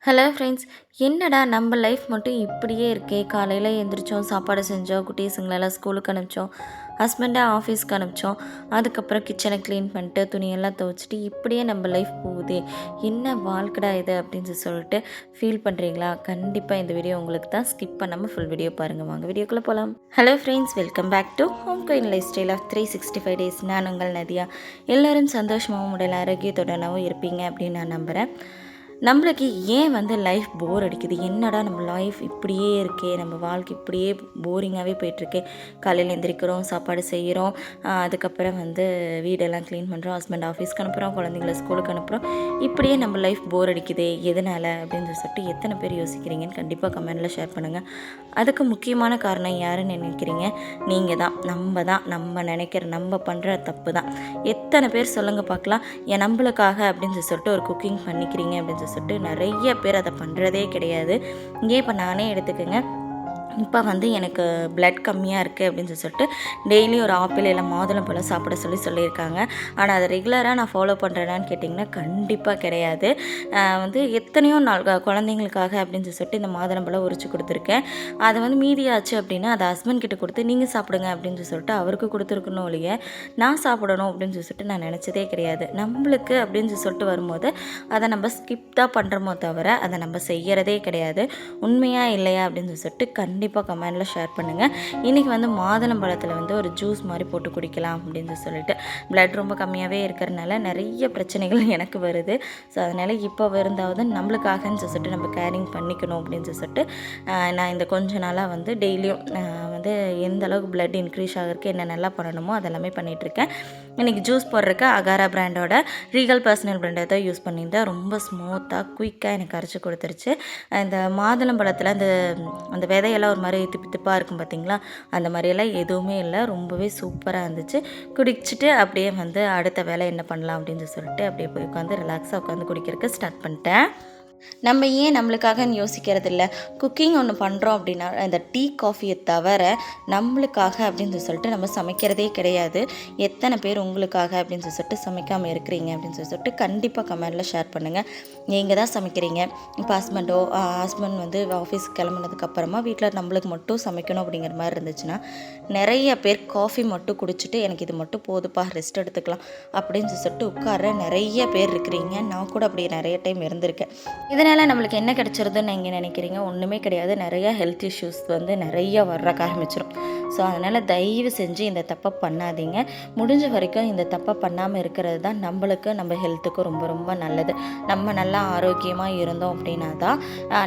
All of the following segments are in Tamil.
Hello friends. என்னடா நம்ம லைஃப் மட்டும் இப்படியே இருக்கே! காலையில் எழுந்திரிச்சோம், சாப்பாடு செஞ்சோம், குட்டீஸுங்களெல்லாம் ஸ்கூலுக்கு அனுப்பிச்சோம், ஹஸ்பண்டை ஆஃபீஸ்க்கு அனுப்பிச்சோம், அதுக்கப்புறம் கிச்சனை க்ளீன் பண்ணிட்டு துணியெல்லாம் துவைச்சிட்டு இப்படியே நம்ம லைஃப் போகுதே, என்ன வாழ்க்கடா இது அப்படின்னு சொல்லிட்டு ஃபீல் பண்ணுறீங்களா? கண்டிப்பாக இந்த வீடியோ உங்களுக்கு தான். ஸ்கிப் பண்ணாமல் ஃபுல் வீடியோ பாருங்கள். வாங்க வீடியோக்குள்ளே போகலாம். Hello friends, welcome back to home queen life style of 365 days. நான் உங்கள் நதியா. எல்லோரும் சந்தோஷமாகவும் உடல் ஆரோக்கியத்துடனாகவும் இருப்பீங்க அப்படின்னு நான் நம்புகிறேன். நம்மளுக்கு ஏன் லைஃப் போர் அடிக்குது? என்னடா நம்ம லைஃப் இப்படியே இருக்கே, நம்ம வாழ்க்கை இப்படியே போரிங்காகவே போயிட்டுருக்கே. காலையில் எந்திரிக்கிறோம், சாப்பாடு செய்கிறோம், அதுக்கப்புறம் வீடெல்லாம் க்ளீன் பண்ணுறோம், ஹஸ்பண்ட் ஆஃபீஸ்க்கு அனுப்புகிறோம், குழந்தைங்கள ஸ்கூலுக்கு அனுப்புகிறோம். இப்படியே நம்ம லைஃப் போர் அடிக்குதே, எதனால் அப்படின்னு சொல்லிட்டு எத்தனை பேர் யோசிக்கிறீங்கன்னு கண்டிப்பாக கமெண்டில் ஷேர் பண்ணுங்கள். அதுக்கு முக்கியமான காரணம் யாருன்னு நினைக்கிறீங்க? நீங்கள் தான், நம்ம நினைக்கிற, நம்ம பண்ணுற தப்பு தான். எத்தனை பேர் சொல்லுங்கள் பார்க்கலாம், நம்மளுக்காக அப்படின்னு சொல்லிட்டு ஒரு குக்கிங் பண்ணிக்கிறீங்க அப்படின்னு சொல்லிட்டு நிறைய பேர் அதை பண்ணுறதே கிடையாது. இங்கே இப்போ நானே எடுத்துக்கோங்க. இப்போ எனக்கு பிளட் கம்மியாக இருக்குது அப்படின்னு சொல்லிட்டு டெய்லி ஒரு ஆப்பிள் இல்லை மாதுளம் பழம் சாப்பிட சொல்லியிருக்காங்க. ஆனால் அதை ரெகுலராக நான் ஃபாலோ பண்ணுறேனான்னு கேட்டிங்கன்னா கண்டிப்பாக கிடையாது. எத்தனையோ நாள் குழந்தைங்களுக்காக அப்படின்னு சொல்லிட்டு இந்த மாதுளம் பழம் உரிச்சு கொடுத்துருக்கேன். அதை மீதியாச்சு அப்படின்னா அதை ஹஸ்பண்ட் கிட்ட கொடுத்து நீங்கள் சாப்பிடுங்க அப்படின்னு சொல்லிட்டு அவருக்கு கொடுத்துருக்கணும் இல்லையே, நான் சாப்பிடணும் அப்படின்னு சொல்லிட்டு நான் நினச்சதே கிடையாது. நம்மளுக்கு அப்படின்னு சொல்லிட்டு வரும்போது அதை நம்ம ஸ்கிப் தான் பண்ணுறோமோ தவிர அதை நம்ம செய்கிறதே கிடையாது. உண்மையாக இல்லையா அப்படின்னு சொல்லிட்டு கண்டிப்பாக கமெண்டில் ஷேர் பண்ணுங்கள். இன்றைக்கி மாதுளம் பழத்தில் ஒரு ஜூஸ் மாதிரி போட்டு குடிக்கலாம் அப்படின்னு சொல்லிட்டு பிளட் ரொம்ப கம்மியாகவே இருக்கிறதுனால நிறைய பிரச்சனைகள் எனக்கு வருது. ஸோ அதனால் இப்போ இருந்தாவது நம்மளுக்காகன்னு சொல்லிட்டு நம்ம கேரிங் பண்ணிக்கணும் அப்படின்னு சொல்லிட்டு நான் இந்த கொஞ்ச நாளாக டெய்லியும் எந்த அளவுக்கு பிளட் இன்க்ரீஸ் ஆகிறதுக்கு என்ன நல்லா பண்ணணுமோ அதெல்லாமே பண்ணிகிட்ருக்கேன். இன்றைக்கி ஜூஸ் போடுறதுக்கு அகாரா பிராண்டோட ரீகல் பர்சனல் பிராண்டை தான் யூஸ் பண்ணியிருந்தேன். ரொம்ப ஸ்மூத்தாக குயிக்காக எனக்கு அரைச்சி கொடுத்துருச்சு. இந்த மாதுளம் பழத்தில் அந்த விதையெல்லாம் ஒரு மாதிரி திப்பாக இருக்கும் பார்த்திங்களா, அந்த மாதிரியெல்லாம் எதுவுமே இல்லை. ரொம்பவே சூப்பராக இருந்துச்சு. குடிச்சிட்டு அப்படியே அடுத்த வேலை என்ன பண்ணலாம் அப்படின்னு சொல்லிட்டு அப்படியே போய் உட்காந்து ரிலாக்ஸாக உட்காந்து குடிக்கிறதுக்கு ஸ்டார்ட் பண்ணிட்டேன். நம்ம ஏன் நம்மளுக்காகன்னு யோசிக்கிறது இல்லை? குக்கிங் ஒன்று பண்ணுறோம் அப்படின்னா இந்த டீ காஃபியை தவிர நம்மளுக்காக அப்படின்னு சொல்லிட்டு நம்ம சமைக்கிறதே கிடையாது. எத்தனை பேர் உங்களுக்காக அப்படின்னு சொல்லிட்டு சமைக்காமல் இருக்கிறீங்க அப்படின்னு சொல்லிட்டு கண்டிப்பாக கமெண்டில் ஷேர் பண்ணுங்கள். நீங்கள் தான் சமைக்கிறீங்க. இப்போ ஹஸ்பண்ட் ஆஃபீஸ்க்கு கிளம்புனதுக்கப்புறமா வீட்டில் நம்மளுக்கு மட்டும் சமைக்கணும் அப்படிங்கிற மாதிரி இருந்துச்சுன்னா நிறைய பேர் காஃபி மட்டும் குடிச்சிட்டு எனக்கு இது மட்டும் போதுப்பா, ரெஸ்ட் எடுத்துக்கலாம் அப்படின்னு சொல்லிட்டு உட்கார நிறைய பேர் இருக்கிறீங்க. நான் கூட அப்படி நிறைய டைம் இருந்திருக்கேன். இதனால் நம்மளுக்கு என்ன கிடச்சிருதுன்னு நீங்கள் நினைக்கிறீங்க? ஒன்றுமே கிடையாது. நிறைய ஹெல்த் இஷ்யூஸ் நிறைய வர்றக்க ஆரம்பிச்சிடும். ஸோ அதனால் தயவு செஞ்சு இந்த தப்பை பண்ணாதீங்க. முடிஞ்ச வரைக்கும் இந்த தப்பை பண்ணாமல் இருக்கிறது தான் நம்மளுக்கு, நம்ம ஹெல்த்துக்கு ரொம்ப ரொம்ப நல்லது. நம்ம நல்லா ஆரோக்கியமாக இருந்தோம் அப்படின்னா தான்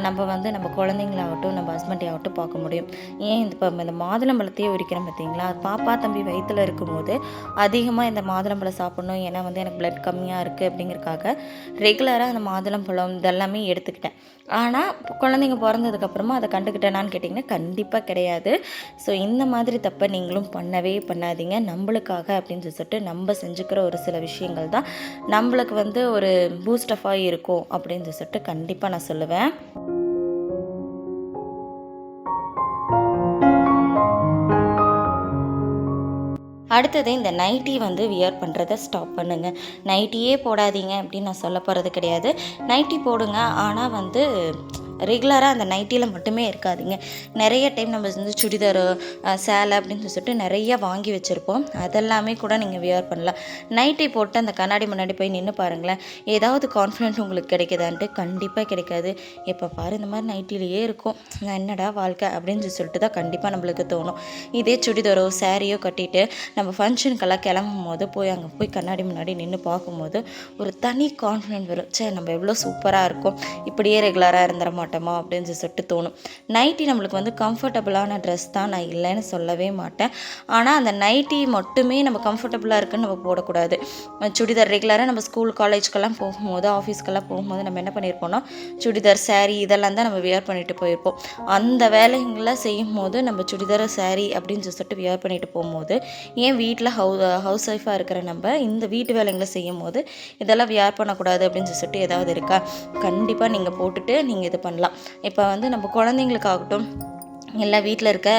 நம்ம குழந்தைங்களாகட்டும் நம்ம ஹஸ்பண்டே ஆகட்டும் பார்க்க முடியும். ஏன் இப்போ இந்த மாதுளம்பழத்தையே உரிக்கிறோம் பார்த்தீங்களா, பாப்பா தம்பி வயிற்றில் இருக்கும்போது அதிகமாக இந்த மாதுளம்பழம் சாப்பிட்ணும், ஏன்னா எனக்கு பிளட் கம்மியாக இருக்குது அப்படிங்கிறக்காக ரெகுலராக அந்த மாதுளம்பழம் இதெல்லாமே எடுத்துக்கிட்டேன். ஆனால் குழந்தைங்க பிறந்ததுக்கப்புறமா அதை கண்டுக்கிட்டேனான்னு கேட்டிங்கன்னா கண்டிப்பாக கிடையாது. ஸோ இந்த மாதிரி தப்பை நீங்களும் பண்ணவே பண்ணாதீங்க. நம்மளுக்காக அப்படின்னு சொல்லிட்டு நம்ம செஞ்சுக்கிற ஒரு சில விஷயங்கள் தான் நம்மளுக்கு ஒரு பூஸ்டஃபாக இருக்கும் அப்படின்னு சொல்லிட்டு கண்டிப்பாக நான் சொல்லுவேன். அடுத்தது இந்த நைட்டி வியர் பண்ணுறதை ஸ்டாப் பண்ணுங்கள். நைட்டியே போடாதீங்க அப்படின்னு நான் சொல்ல போகிறது கிடையாது. நைட்டி போடுங்க, ஆனால் ரெகுலராக அந்த நைட்டியில் மட்டுமே இருக்காதிங்க. நிறைய டைம் நம்ம சுடிதார், சேலை அப்படின்னு சொல்லிட்டு நிறைய வாங்கி வச்சுருப்போம். அதெல்லாமே கூட நீங்கள் வியர் பண்ணலாம். நைட்டி போட்டு அந்த கண்ணாடி முன்னாடி போய் நின்று பாருங்களேன், ஏதாவது கான்ஃபிடென்ட் உங்களுக்கு கிடைக்குதான்ட்டு கண்டிப்பாக கிடைக்காது. எப்போ பாரு இந்த மாதிரி நைட்டிலேயே இருக்கும், என்னடா வாழ்க்கை அப்படின்னு சொல்லிட்டு தான் கண்டிப்பாக நம்மளுக்கு தோணும். இதே சுடிதாரோ சேரீயோ கட்டிட்டு நம்ம ஃபங்க்ஷனுக்கெல்லாம் கிளம்பும் போது அங்கே போய் கண்ணாடி முன்னாடி நின்று பார்க்கும்போது ஒரு தனி கான்ஃபிடென்ட் வரும். நம்ம எவ்வளோ சூப்பராக இருக்கும், இப்படியே ரெகுலராக இருந்துட மாட்டோமா அப்படின்னு சொல்லிட்டு தோணும். நைட்டி நம்மளுக்கு கம்ஃபர்டபுளான ட்ரெஸ் தான், நான் இல்லைன்னு சொல்லவே மாட்டேன். ஆனால் அந்த நைட்டி மட்டுமே நம்ம கம்ஃபர்டபுளாக இருக்குன்னு நம்ம போடக்கூடாது. சுடிதார் ரெகுலராக நம்ம ஸ்கூல் காலேஜ்க்கெல்லாம் போகும்போது, ஆஃபீஸ்க்கெல்லாம் போகும்போது நம்ம என்ன பண்ணியிருப்போம்னா சுடிதார் சேரீ இதெல்லாம் தான் நம்ம வியர் பண்ணிட்டு போயிருப்போம். அந்த வேலைங்களை செய்யும் போது நம்ம சுடிதார் சேரீ அப்படின்னு சொல்லிட்டு வியர் பண்ணிட்டு போகும்போது, ஏன் வீட்டில் ஹவுஸ் ஒய்ஃபாக இருக்கிற நம்ம இந்த வீட்டு வேலைங்களை செய்யும் போது இதெல்லாம் வியர் பண்ணக்கூடாது அப்படின்னு சொல்லிட்டு ஏதாவது இருக்கா? கண்டிப்பாக நீங்கள் போட்டுட்டு நீங்கள் இது பண்ணலாம். இப்போ நம்ம குழந்தைங்களுக்காகட்டும் எல்லா வீட்டில் இருக்க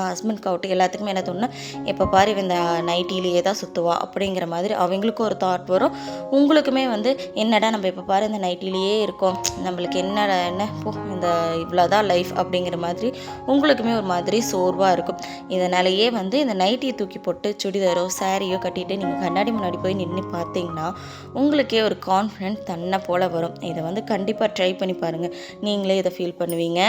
ஹஸ்பண்ட்காகட்டும் எல்லாத்துக்குமே என்ன தோணுன்னா, எப்போ பாரு இந்த நைட்டிலேயே தான் சுற்றுவா அப்படிங்கிற மாதிரி அவங்களுக்கும் ஒரு தாட் வரும். உங்களுக்குமே வந்து என்னடா நம்ம எப்போ பாரு இந்த நைட்டிலேயே இருக்கோம், நம்மளுக்கு என்னடா என்ன போ இந்த இவ்வளோதான் லைஃப் அப்படிங்கிற மாதிரி உங்களுக்குமே ஒரு மாதிரி சோர்வாக இருக்கும். இதனாலேயே வந்து இந்த நைட்டியை தூக்கி போட்டு சுடிதாரோ சாரியோ கட்டிட்டு நீங்கள் கண்ணாடி முன்னாடி போய் நின்று பார்த்தீங்கன்னா உங்களுக்கே ஒரு கான்ஃபிடென்ட் தன்னை போல் வரும். இதை வந்து கண்டிப்பாக ட்ரை பண்ணி பாருங்கள், நீங்களே இதை ஃபீல் பண்ணுவீங்க.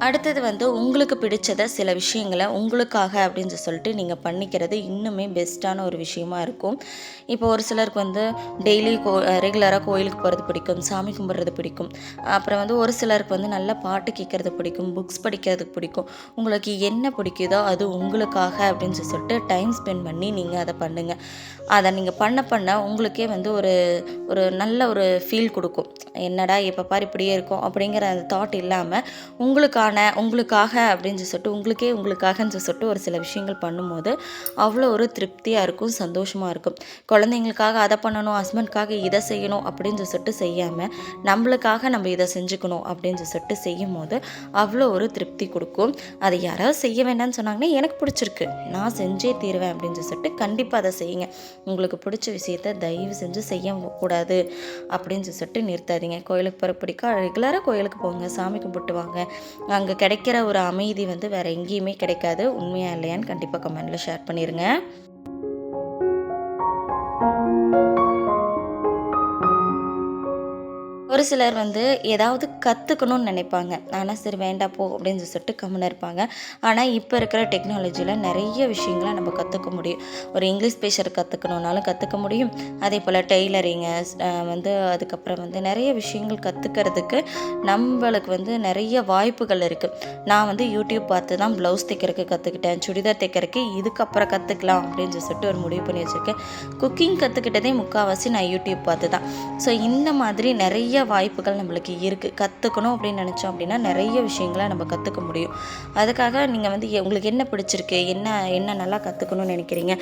அடுத்தது வந்து உங்களுக்கு பிடிச்சத சில விஷயங்களை உங்களுக்காக அப்படின்னு சொல்லிட்டு நீங்கள் பண்ணிக்கிறது இன்னுமே பெஸ்ட்டான ஒரு விஷயமா இருக்கும். இப்போ ஒரு சிலருக்கு வந்து டெய்லி ரெகுலராக கோயிலுக்கு போகிறது பிடிக்கும், சாமி கும்பிட்றது பிடிக்கும். அப்புறம் வந்து ஒரு சிலருக்கு வந்து நல்லா பாட்டு கேட்குறது பிடிக்கும், புக்ஸ் படிக்கிறதுக்கு பிடிக்கும். உங்களுக்கு என்ன பிடிக்குதோ அது உங்களுக்காக அப்படின்னு சொல்லிட்டு டைம் ஸ்பெண்ட் பண்ணி நீங்கள் அதை பண்ணுங்கள். அதை நீங்கள் பண்ண உங்களுக்கே வந்து ஒரு ஒரு நல்ல ஒரு ஃபீல் கொடுக்கும். என்னடா எப்போ பாரு இப்படியே இருக்கும் அப்படிங்கிற அந்த தாட் இல்லாமல் உங்களுக்காக அப்படின்னு சொல்லிட்டு உங்களுக்காகன்னு சொல்லிட்டு ஒரு சில விஷயங்கள் பண்ணும்போது அவ்வளோ ஒரு திருப்தியாக இருக்கும், சந்தோஷமாக இருக்கும். குழந்தைங்களுக்காக அதை பண்ணணும், ஹஸ்பண்ட்காக இதை செய்யணும் அப்படின்னு சொல்லிட்டு செய்யாமல் நம்மளுக்காக நம்ம இதை செஞ்சுக்கணும் அப்படின்னு சொல்லிட்டு செய்யும் போது அவ்வளோ ஒரு திருப்தி கொடுக்கும். அதை யாராவது செய்ய வேண்டாம்னு சொன்னாங்கன்னா எனக்கு பிடிச்சிருக்கு நான் செஞ்சே தீருவேன் அப்படின்னு சொல்லிட்டு கண்டிப்பாக அதை செய்யுங்க. உங்களுக்கு பிடிச்ச விஷயத்த தயவு செஞ்சு செய்யக்கூடாது அப்படின்னு சொல்லிட்டு நிறுத்தாதீங்க. கோயிலுக்கு போகிற பிடிக்கும், ரெகுலராக கோயிலுக்கு போங்க, சாமி கும்பிட்டு வாங்க. அங்கே கிடைக்கிற ஒரு அமைதி வந்து வேறு எங்கேயுமே கிடைக்காது. உண்மையா இல்லையான்னு கண்டிப்பாக கமெண்டில் ஷேர் பண்ணிடுங்க. ஒரு சிலர் வந்து ஏதாவது கற்றுக்கணும்னு நினைப்பாங்க, ஆனால் சரி வேண்டாம் போ அப்படின்னு சொல்லிட்டு கம்முன்னு இருப்பாங்க. ஆனால் இப்போ இருக்கிற டெக்னாலஜியில் நிறைய விஷயங்களை நம்ம கற்றுக்க முடியும். ஒரு இங்கிலீஷ் பேசுகிற கற்றுக்கணுன்னாலும் கற்றுக்க முடியும். அதே போல் டெய்லரிங்கு வந்து அதுக்கப்புறம் வந்து நிறைய விஷயங்கள் கற்றுக்கிறதுக்கு நம்மளுக்கு வந்து நிறைய வாய்ப்புகள் இருக்குது. நான் வந்து யூடியூப் பார்த்து தான் ப்ளவுஸ் தைக்கிறதுக்கு கற்றுக்கிட்டேன், சுடிதார் தைக்கிறதுக்கு இதுக்கப்புறம் கற்றுக்கலாம் அப்படின்னு சொல்லிட்டு ஒரு முடிவு பண்ணி வச்சுருக்கேன். குக்கிங் கற்றுக்கிட்டதே முக்கால்வாசி நான் யூடியூப் பார்த்து தான். ஸோ இந்த மாதிரி நிறைய வாய்ப்புகள் நம்மளுக்கு இருக்குது. கற்றுக்கணும் அப்படின்னு நினச்சோம் அப்படின்னா நிறைய விஷயங்களை நம்ம கற்றுக்க முடியும். அதுக்காக நீங்கள் வந்து உங்களுக்கு என்ன பிடிச்சிருக்கு, என்ன நல்லா கற்றுக்கணும்னு நினைக்கிறீங்க.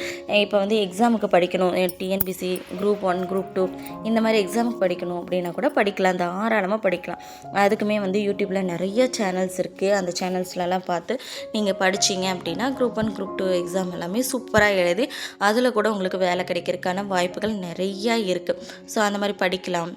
இப்போ வந்து எக்ஸாமுக்கு படிக்கணும், டிஎன்பிசி குரூப் 1 குரூப் 2 இந்த மாதிரி எக்ஸாமுக்கு படிக்கணும் அப்படின்னா கூட படிக்கலாம், தாராளமாக படிக்கலாம். அதுக்குமே வந்து யூடியூப்பில் நிறைய சேனல்ஸ் இருக்குது. அந்த சேனல்ஸ்லலாம் பார்த்து நீங்கள் படிச்சிங்க அப்படின்னா குரூப் 1 குரூப் 2 எக்ஸாம் எல்லாமே சூப்பராக எழுதி அதில் கூட உங்களுக்கு வேலை கிடைக்கிறதுக்கான வாய்ப்புகள் நிறையா இருக்குது. ஸோ அந்த மாதிரி படிக்கலாம்.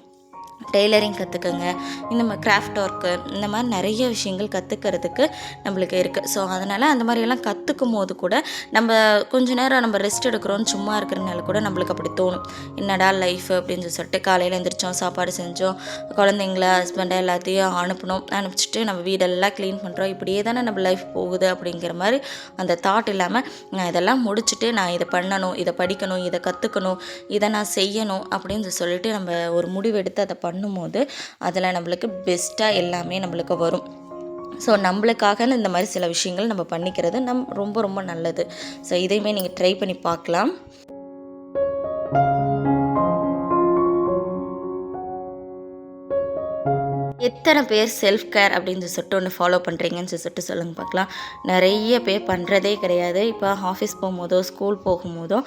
டெய்லரிங் கற்றுக்கங்க, இந்த மாதிரி கிராஃப்ட் ஒர்க்கு, இந்த மாதிரி நிறைய விஷயங்கள் கற்றுக்கிறதுக்கு நம்மளுக்கு இருக்குது. ஸோ அதனால் அந்த மாதிரியெல்லாம் கற்றுக்கும் போது கூட நம்ம கொஞ்ச நேரம் நம்ம ரெஸ்ட் எடுக்கிறோன்னு சும்மா இருக்கிறனால கூட நம்மளுக்கு அப்படி தோணும், என்னடா லைஃப் அப்படின்னு சொல்லிட்டு. காலையில் எழுந்திரிச்சோம், சாப்பாடு செஞ்சோம், குழந்தைங்கள ஹஸ்பண்டை எல்லாத்தையும் அனுப்பிச்சிட்டு நம்ம வீடெல்லாம் க்ளீன் பண்ணுறோம், இப்படியே தானே நம்ம லைஃப் போகுது அப்படிங்கிற மாதிரி அந்த தாட் இல்லாமல் நான் இதெல்லாம் முடிச்சுட்டு நான் இதை பண்ணணும், இதை படிக்கணும், இதை கற்றுக்கணும், இதை நான் செய்யணும் அப்படின்னு சொல்லிட்டு நம்ம ஒரு முடிவெடுத்து அதை பண்ணும்போது அதில் நம்மளுக்கு பெஸ்ட்டாக எல்லாமே நம்மளுக்கு வரும். ஸோ நம்மளுக்காக இந்த மாதிரி சில விஷயங்கள் நம்ம பண்ணிக்கிறது ரொம்ப ரொம்ப நல்லது. ஸோ இதையுமே நீங்கள் ட்ரை பண்ணி பார்க்கலாம். எத்தனை பேர் செல்ஃப் கேர் அப்படின்னு சொல்லிட்டு ஒன்று ஃபாலோ பண்ணுறீங்கன்னு சொல்லிட்டு சொல்லுங்கள் பார்க்கலாம். நிறைய பேர் பண்ணுறதே கிடையாது. இப்போ ஆஃபீஸ் போகும்போதோ, ஸ்கூல் போகும்போதோ,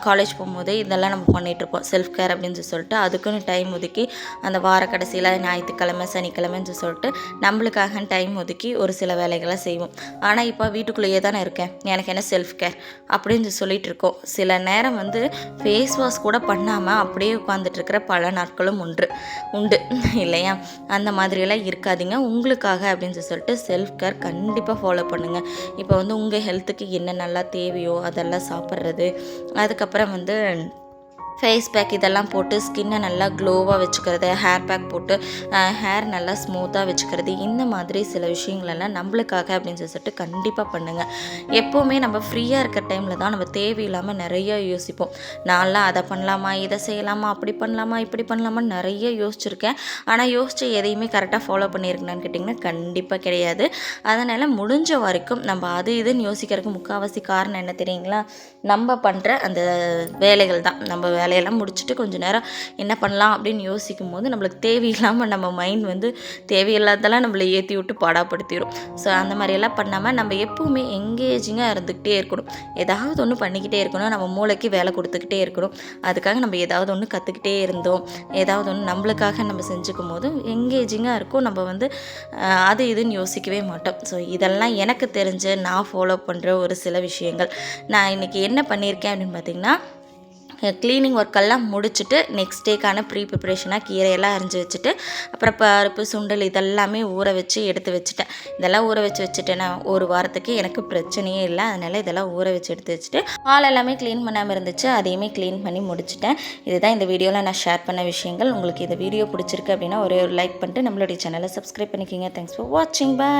காலேஜ் போகும்போதோ இதெல்லாம் நம்ம பண்ணிகிட்ருப்போம் செல்ஃப் கேர் அப்படின்னு சொல்லிட்டு. அதுக்குன்னு டைம் ஒதுக்கி அந்த வார கடைசியில் ஞாயிற்றுக்கிழமை சனிக்கிழமைன்னு சொல்லிட்டு நம்மளுக்காக டைம் ஒதுக்கி ஒரு சில வேலைகளை செய்வோம். ஆனால் இப்போ வீட்டுக்குள்ளேயே தானே இருக்கேன், எனக்கு என்ன செல்ஃப் கேர் அப்படின்னு சொல்லிகிட்டு இருக்கோம். சில நேரம் வந்து ஃபேஸ் வாஷ் கூட பண்ணாமல் அப்படியே உட்காந்துட்ருக்கிற பல நாட்களும் உண்டு இல்லையா? அந்த மாதிரியெல்லாம் இருக்காதீங்க. உங்களுக்காக அப்படின்னு சொல்லிட்டு செல்ஃப் கேர் கண்டிப்பாக ஃபாலோ பண்ணுங்கள். இப்போ வந்து உங்கள் ஹெல்த்துக்கு என்ன நல்லா தேவையோ அதெல்லாம் சாப்பிட்றது, அதுக்கப்புறம் வந்து ஃபேஸ் பேக் இதெல்லாம் போட்டு ஸ்கின்னை நல்லா க்ளோவாக வச்சுக்கிறது, ஹேர் பேக் போட்டு ஹேர் நல்லா ஸ்மூத்தாக வச்சுக்கிறது, இந்த மாதிரி சில விஷயங்களெல்லாம் நம்மளுக்காக அப்படின்னு சொல்லிட்டு கண்டிப்பாக பண்ணுங்கள். எப்போவுமே நம்ம ஃப்ரீயாக இருக்கிற டைமில் தான் நம்ம தேவையில்லாமல் நிறைய யோசிப்போம். நான்லாம் அதை பண்ணலாமா, இதை செய்யலாமா, அப்படி பண்ணலாமா, இப்படி பண்ணலாமான்னு நிறைய யோசிச்சுருக்கேன். ஆனால் யோசித்து எதையுமே கரெக்டாக ஃபாலோ பண்ணியிருக்கேனான்னு கேட்டிங்கன்னா கண்டிப்பாக கிடையாது. அதனால் முடிஞ்ச வரைக்கும் நம்ம அது இதுன்னு யோசிக்கிறதுக்கு முக்கால்வாசி காரணம் என்ன தெரியுங்களா, நம்ம பண்ணுற அந்த வேலைகள் தான். நம்ம வேலையெல்லாம் முடிச்சுட்டு கொஞ்சம் நேரம் என்ன பண்ணலாம் அப்படின்னு யோசிக்கும் போது நம்மளுக்கு தேவையில்லாமல் நம்ம மைண்ட் வந்து தேவையில்லாதெல்லாம் நம்மளை ஏற்றி விட்டு பாடாப்படுத்திடும். ஸோ அந்த மாதிரியெல்லாம் பண்ணாமல் நம்ம எப்போவுமே எங்கேஜிங்காக இருந்துக்கிட்டே இருக்கணும். ஏதாவது ஒன்று பண்ணிக்கிட்டே இருக்கணும். நம்ம மூளைக்கு வேலை கொடுத்துக்கிட்டே இருக்கணும். அதுக்காக நம்ம ஏதாவது ஒன்று கற்றுக்கிட்டே இருந்தோம், ஏதாவது ஒன்று நம்மளுக்காக நம்ம செஞ்சுக்கும் போது எங்கேஜிங்காக இருக்கும். நம்ம வந்து அது இதுன்னு யோசிக்கவே மாட்டோம். ஸோ இதெல்லாம் எனக்கு தெரிஞ்ச நான் ஃபாலோ பண்ணுற ஒரு சில விஷயங்கள். நான் இன்றைக்கி என்ன பண்ணியிருக்கேன் அப்படின்னு பார்த்திங்கன்னா, க்ளீனிங் ஒர்க்கெல்லாம் முடிச்சுட்டு நெக்ஸ்ட் டேக்கான ப்ரிப்பரேஷனாக கீரையெல்லாம் அரிஞ்சு வச்சுட்டு, அப்புறம் பருப்பு சுண்டல் இதெல்லாமே ஊற வச்சு எடுத்து வச்சுட்டேன். இதெல்லாம் ஊற வச்சு வச்சுட்டேன்னா ஒரு வாரத்துக்கு எனக்கு பிரச்சனையே இல்லை. அதனால் இதெல்லாம் ஊற வச்சு எடுத்து வச்சுட்டு, ஹால் எல்லாமே க்ளீன் பண்ணாமல் இருந்துச்சு, அதையுமே க்ளீன் பண்ணி முடிச்சிட்டேன். இதுதான் இந்த வீடியோவில் நான் ஷேர் பண்ண விஷயங்கள். உங்களுக்கு இந்த வீடியோ பிடிச்சிருக்கு அப்படின்னா ஒரே ஒரு லைக் பண்ணிட்டு நம்மளுடைய சேனலை சப்ஸ்கிரைப் பண்ணிக்கிங்க. தேங்க்ஸ் ஃபார் வாட்சிங். பாய்.